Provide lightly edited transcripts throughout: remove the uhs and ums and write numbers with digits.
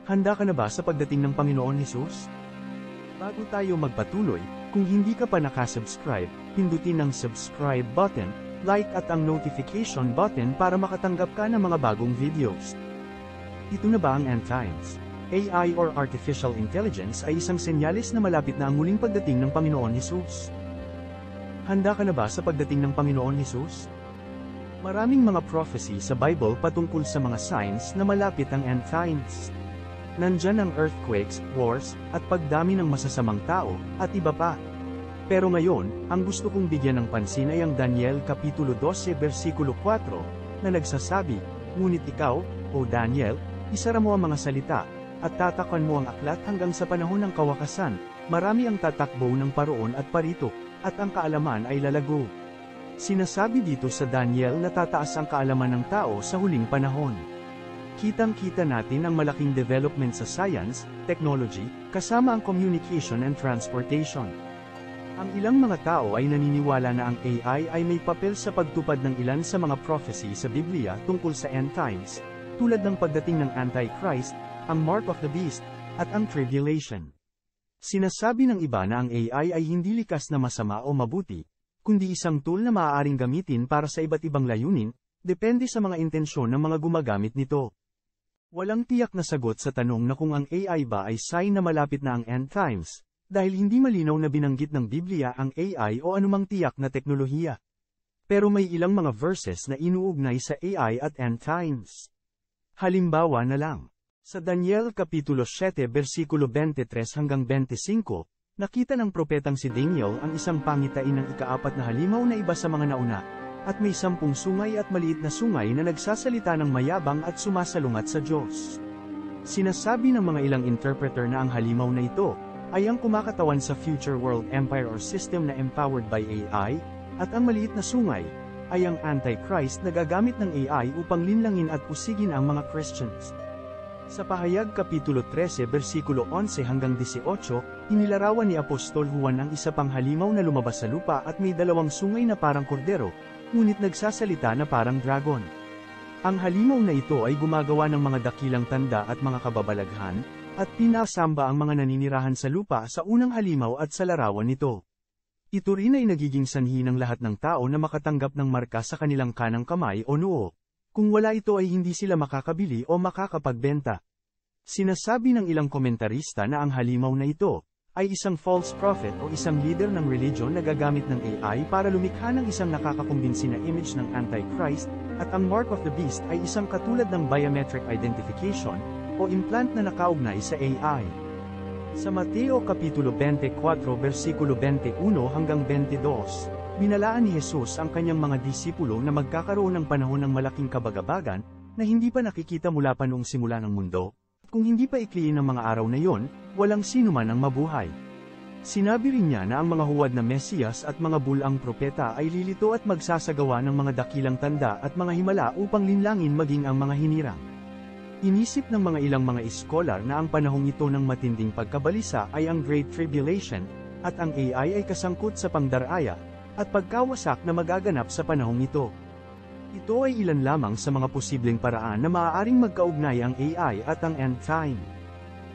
Handa ka na ba sa pagdating ng Panginoon Hesus? Bago tayo magpatuloy, kung hindi ka pa nakasubscribe, pindutin ang subscribe button, like at ang notification button para makatanggap ka ng mga bagong videos. Ito na ba ang end times? AI or Artificial Intelligence ay isang senyales na malapit na ang muling pagdating ng Panginoon Hesus. Handa ka na ba sa pagdating ng Panginoon Hesus? Maraming mga prophecy sa Bible patungkol sa mga signs na malapit ang end times. Nandyan ang earthquakes, wars, at pagdami ng masasamang tao, at iba pa. Pero ngayon, ang gusto kong bigyan ng pansin ay ang Daniel Kapitulo 12 versikulo 4, na nagsasabi, "Ngunit ikaw, O Daniel, isara mo ang mga salita, at tatakpan mo ang aklat hanggang sa panahon ng kawakasan, marami ang tatakbo ng paroon at parito, at ang kaalaman ay lalago." Sinasabi dito sa Daniel na tataas ang kaalaman ng tao sa huling panahon. Kitang-kita natin ang malaking development sa science, technology, kasama ang communication and transportation. Ang ilang mga tao ay naniniwala na ang AI ay may papel sa pagtupad ng ilan sa mga prophecy sa Biblia tungkol sa end times, tulad ng pagdating ng Antichrist, ang Mark of the Beast, at ang Tribulation. Sinasabi ng iba na ang AI ay hindi likas na masama o mabuti, kundi isang tool na maaaring gamitin para sa iba't ibang layunin, depende sa mga intensyon ng mga gumagamit nito. Walang tiyak na sagot sa tanong na kung ang AI ba ay sign na malapit na ang end times, dahil hindi malinaw na binanggit ng Biblia ang AI o anumang tiyak na teknolohiya. Pero may ilang mga verses na inuugnay sa AI at end times. Halimbawa na lang, sa Daniel Kapitulo 7 versikulo 23 hanggang 25, nakita ng propetang si Daniel ang isang pangitain ng ikaapat na halimaw na iba sa mga nauna, at may 10 sungay at maliit na sungay na nagsasalita ng mayabang at sumasalungat sa Diyos. Sinasabi ng mga ilang interpreter na ang halimaw na ito ay ang kumakatawan sa future world empire or system na empowered by AI, at ang maliit na sungay ay ang Antichrist na gagamit ng AI upang linlangin at usigin ang mga Christians. Sa Pahayag Kapitulo 13 versikulo 11 hanggang 18, inilarawan ni Apostol Juan ang isa pang halimaw na lumabas sa lupa at may 2 sungay na parang kordero, ngunit nagsasalita na parang dragon. Ang halimaw na ito ay gumagawa ng mga dakilang tanda at mga kababalaghan, at pinasamba ang mga naninirahan sa lupa sa unang halimaw at sa larawan nito. Ito rin ay nagiging sanhi ng lahat ng tao na makatanggap ng marka sa kanilang kanang kamay o noo. Kung wala ito ay hindi sila makakabili o makakapagbenta. Sinasabi ng ilang komentarista na ang halimaw na ito ay isang false prophet o isang leader ng religion na gagamit ng AI para lumikha ng isang nakakakumbinsi na image ng Antichrist, at ang Mark of the Beast ay isang katulad ng biometric identification o implant na nakaugnay sa AI. Sa Mateo Kapitulo 24 versikulo 21 hanggang 22, binalaan ni Jesus ang kanyang mga disipulo na magkakaroon ng panahon ng malaking kabagabagan na hindi pa nakikita mula pa noong simula ng mundo. Kung hindi pa ikliin ang mga araw na yon, walang sino man ang mabuhay. Sinabi rin niya na ang mga huwad na Mesiyas at mga bulaang propeta ay lilito at magsasagawa ng mga dakilang tanda at mga himala upang linlangin maging ang mga hinirang. Inisip ng mga ilang mga iskolar na ang panahong ito ng matinding pagkabalisa ay ang Great Tribulation, at ang AI ay kasangkot sa pangdaraya at pagkawasak na magaganap sa panahong ito. Ito ay ilan lamang sa mga posibleng paraan na maaaring magkaugnay ang AI at ang end time.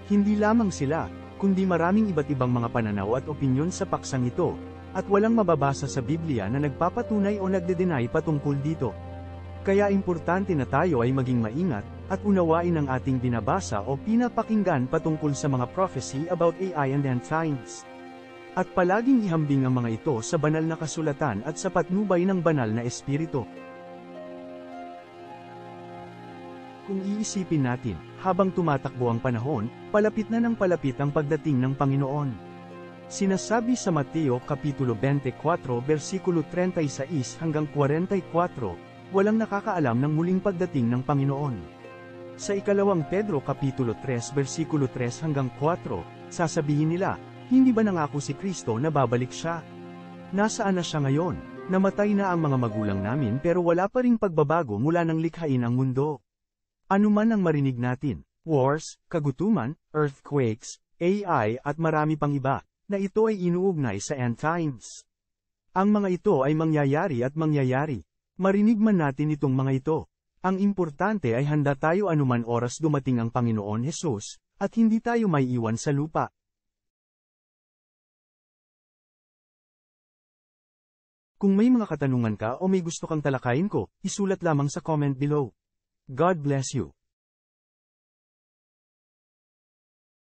Hindi lamang sila, kundi maraming iba't ibang mga pananaw at opinyon sa paksang ito, at walang mababasa sa Biblia na nagpapatunay o nagde-deny patungkol dito. Kaya importante na tayo ay maging maingat, at unawain ang ating binabasa o pinapakinggan patungkol sa mga prophecy about AI and end times. At palaging ihambing ang mga ito sa banal na kasulatan at sa patnubay ng banal na espiritu. Kung iisipin natin, habang tumatakbo ang panahon, palapit na ng palapit ang pagdating ng Panginoon. Sinasabi sa Mateo Kapitulo 24 versikulo 36 hanggang 44, walang nakakaalam ng muling pagdating ng Panginoon. Sa ikalawang Pedro Kapitulo 3 versikulo 3 hanggang 4, sasabihin nila, hindi ba nangako si Kristo na babalik siya? Nasaan na siya ngayon? Namatay na ang mga magulang namin pero wala pa ring pagbabago mula nang likhain ang mundo. Ano man ang marinig natin, wars, kagutuman, earthquakes, AI at marami pang iba, na ito ay inuugnay sa end times. Ang mga ito ay mangyayari at mangyayari. Marinig man natin itong mga ito. Ang importante ay handa tayo anuman oras dumating ang Panginoon Hesus, at hindi tayo maiiwan sa lupa. Kung may mga katanungan ka o may gusto kang talakayin ko, isulat lamang sa comment below. God bless you.